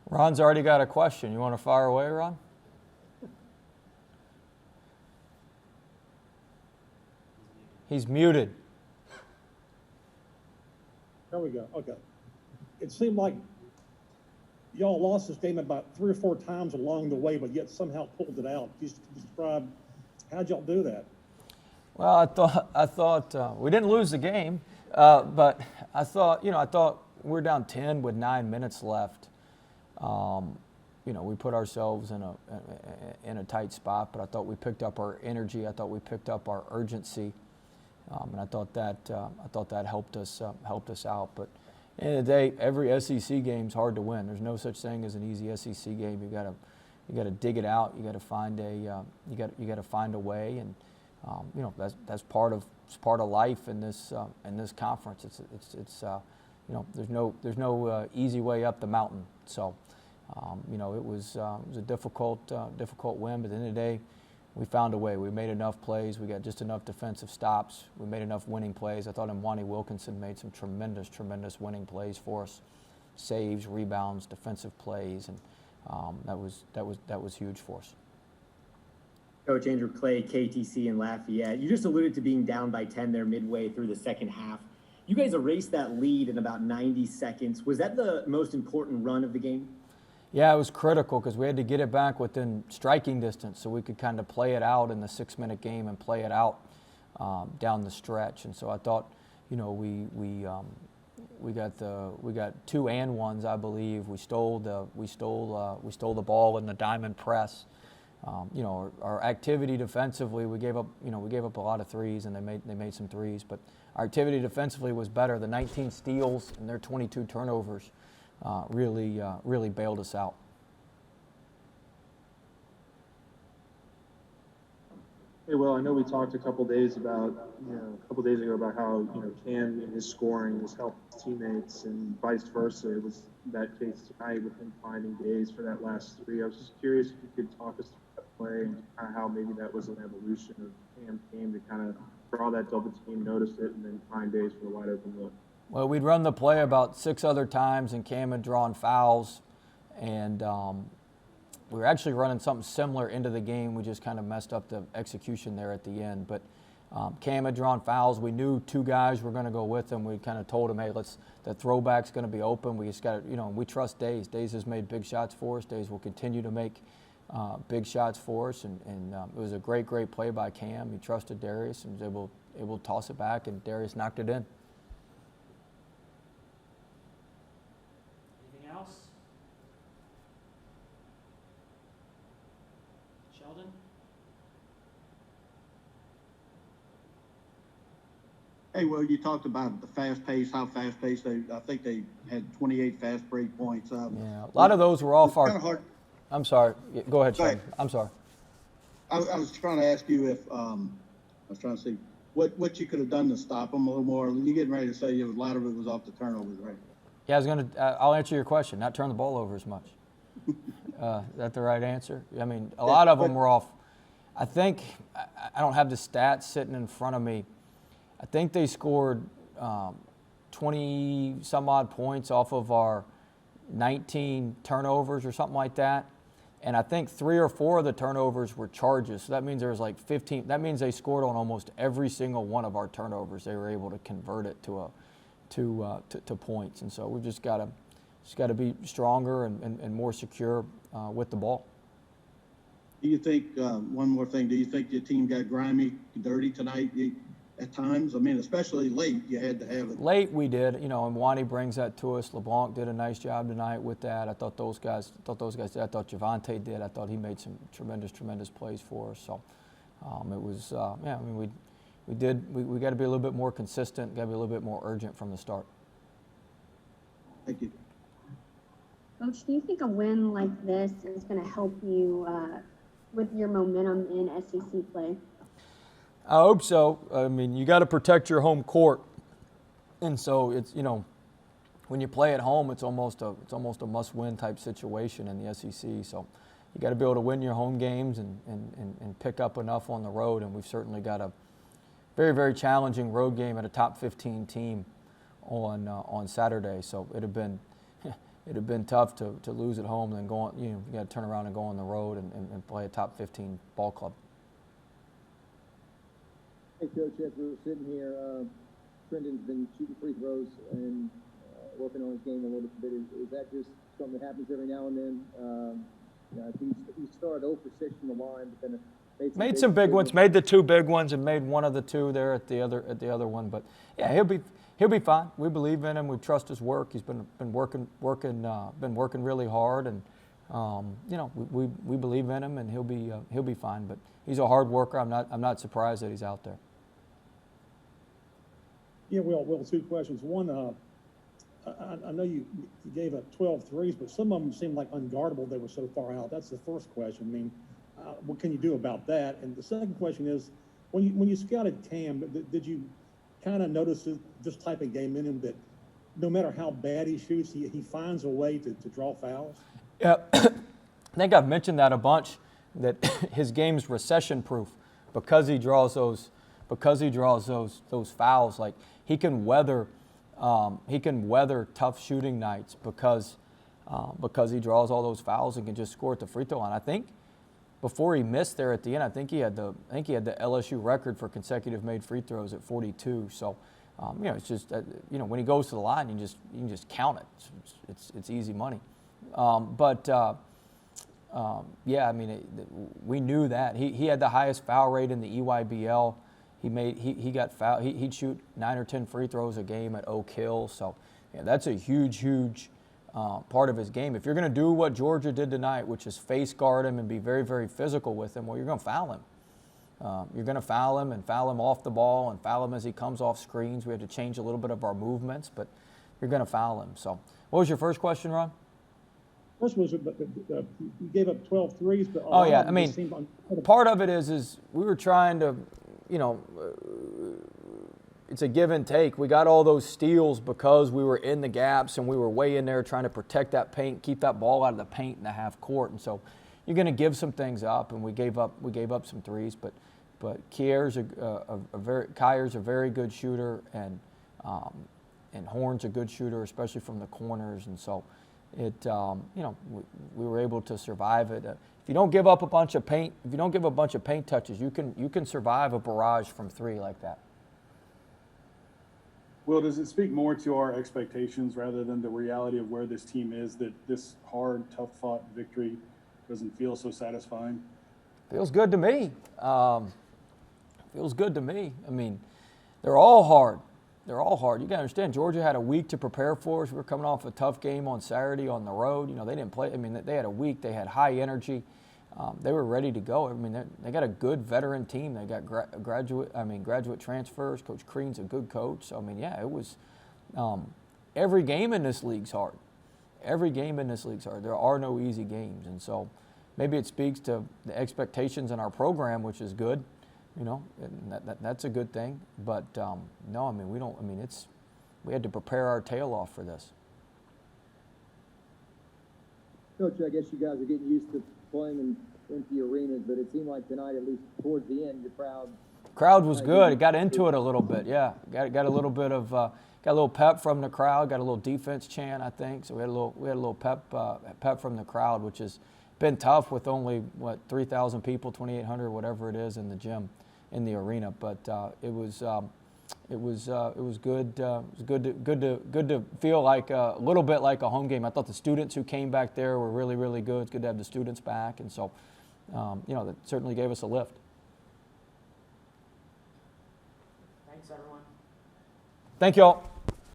Ron's already got a question. You want to fire away, Ron? He's muted. There we go. Okay. It seemed like y'all lost this game about 3 or 4 times along the way, but yet somehow pulled it out. Can you describe how'd y'all do that? Well, I thought we didn't lose the game, but I thought we were down 10 with 9 minutes left. We put ourselves in a tight spot, but I thought we picked up our energy. I thought we picked up our urgency, and I thought that helped us out. But at the end of the day, every SEC game's hard to win. There's no such thing as an easy SEC game. You got to dig it out. You got to find a way, and that's part of life in this conference. It's there's no easy way up the mountain. So it was a difficult win, but at the end of the day, we found a way. We made enough plays. We got just enough defensive stops. We made enough winning plays. I thought Imwani Wilkinson made some tremendous winning plays for us, saves, rebounds, defensive plays, and that was huge for us. Coach Andrew Clay, KTC in Lafayette. You just alluded to being down by 10 there midway through the second half. You guys erased that lead in about 90 seconds. Was that the most important run of the game? Yeah, it was critical because we had to get it back within striking distance so we could kind of play it out in the 6-minute game and play it out down the stretch. And so I thought, we got 2 and 1s, I believe. We stole the ball in the diamond press. Our activity defensively, we gave up a lot of threes, and they made some threes, but our activity defensively was better. The 19 steals and their 22 turnovers really bailed us out. Hey, well, I know we talked a couple days ago about how Cam and his scoring has helped his teammates, and vice versa. It was that case tonight with him finding days for that last 3. I was just curious if you could talk us through that play and kind of how maybe that was an evolution of Cam came to kind of draw that double team, notice it, and then find days for the wide open look. Well, we'd run the play about 6 other times, and Cam had drawn fouls, and we were actually running something similar into the game. We just kind of messed up the execution there at the end. But Cam had drawn fouls. We knew 2 guys were going to go with him. We kind of told him, hey, the throwback's going to be open. We just got to, we trust Days. Days has made big shots for us. Days will continue to make big shots for us. And it was a great play by Cam. He trusted Darius and was able to toss it back, and Darius knocked it in. Anything else? Sheldon? Hey, well, you talked about the fast pace, how fast paced I think they had 28 fast break points. Yeah, a lot of those were off our. Kind of hard. I'm sorry. Go ahead, Sheldon. Go ahead. I'm sorry. I was trying to ask you if I was trying to see what you could have done to stop them a little more. You're getting ready to say a lot of it was off the turnovers, right? Yeah, I'll answer your question. Not turn the ball over as much. Is that the right answer? I mean, a lot of them were off. I think I don't have the stats sitting in front of me. I think they scored 20 some odd points off of our 19 turnovers or something like that. And I think 3 or 4 of the turnovers were charges. So that means there was like 15. That means they scored on almost every single one of our turnovers. They were able to convert it to points. And so we've just got to be stronger and more secure with the ball. Do you think one more thing? Do you think your team got grimy, dirty tonight? At times, I mean, especially late, you had to have it. Late we did, and Wani brings that to us. LeBlanc did a nice job tonight with that. I thought those guys did. I thought Javante did. I thought he made some tremendous plays for us. So it was, I mean, we got to be a little bit more consistent, got to be a little bit more urgent from the start. Thank you. Coach, do you think a win like this is going to help you with your momentum in SEC play? I hope so. I mean, you got to protect your home court, and so it's when you play at home, it's almost a must-win type situation in the SEC. So you got to be able to win your home games and pick up enough on the road. And we've certainly got a very challenging road game at a top 15 team on Saturday. So it'd it'd have been tough to lose at home and then go on, you got to turn around and go on the road and play a top 15 ball club. Hey, Coach, as we were sitting here, Trendon's been shooting free throws and working on his game a little bit. Is that just something that happens every now and then? He started 0 for 6 from the line, but then made some big ones. Made the 2 big ones and made one of the 2 there at the other one. But yeah, he'll be fine. We believe in him. We trust his work. He's been working really hard, and we believe in him, and he'll be fine. But he's a hard worker. I'm not surprised that he's out there. Yeah, well, 2 questions. One, I know you gave up 12 threes, but some of them seemed like unguardable. They were so far out. That's the first question. I mean, what can you do about that? And the second question is, when you scouted Cam, did you kind of notice this type of game in him, that no matter how bad he shoots, he finds a way to draw fouls? Yeah, I think I've mentioned that a bunch, that his game's recession-proof because he draws those fouls. Like he can weather tough shooting nights because he draws all those fouls and can just score at the free throw line. I think before he missed there at the end, I think he had the LSU record for consecutive made free throws at 42. So it's just when he goes to the line, you can just count it. It's easy money. Yeah, I mean, we knew that he had the highest foul rate in the EYBL. He got foul. He'd shoot 9 or 10 free throws a game at Oak Hill. So yeah, that's a huge part of his game. If you're going to do what Georgia did tonight, which is face guard him and be very, very physical with him, well, you're going to foul him. You're going to foul him and foul him off the ball and foul him as he comes off screens. We had to change a little bit of our movements, but you're going to foul him. So what was your first question, Ron? First was, you gave up 12 threes, but oh yeah, I mean, part of it is we were trying to, it's a give and take. We got all those steals because we were in the gaps and we were way in there trying to protect that paint, keep that ball out of the paint in the half court. And so you're going to give some things up, and we gave up some threes. But Kier's Kyer's a very good shooter, and Horn's a good shooter, especially from the corners. And so we were able to survive it. If you don't give up a bunch of paint, touches, you can survive a barrage from 3 like that. Will, does it speak more to our expectations rather than the reality of where this team is, that this hard, tough-fought victory doesn't feel so satisfying? Feels good to me. I mean, they're all hard. You got to understand, Georgia had a week to prepare for us. We were coming off a tough game on Saturday on the road. They didn't play. I mean, they had a week. They had high energy. They were ready to go. I mean, they got a good veteran team. They got graduate transfers. Coach Crean's a good coach. So, I mean, yeah, it was every game in this league's hard. There are no easy games. And so maybe it speaks to the expectations in our program, which is good. And that's a good thing. But no, I mean, we had to prepare our tail off for this. Coach, I guess you guys are getting used to playing in empty arenas, but it seemed like tonight, at least towards the end, the crowd was good. It got into it a little bit. Yeah, got a little bit of got a little pep from the crowd. Got a little defense chant, I think. So we had a little pep from the crowd, which has been tough with only 3,000 people, 2,800, whatever it is, in the gym, in the arena. But it was good. It was good to feel like a little bit like a home game. I thought the students who came back there were really, really good. It's good to have the students back, and so that certainly gave us a lift. Thanks, everyone. Thank you all.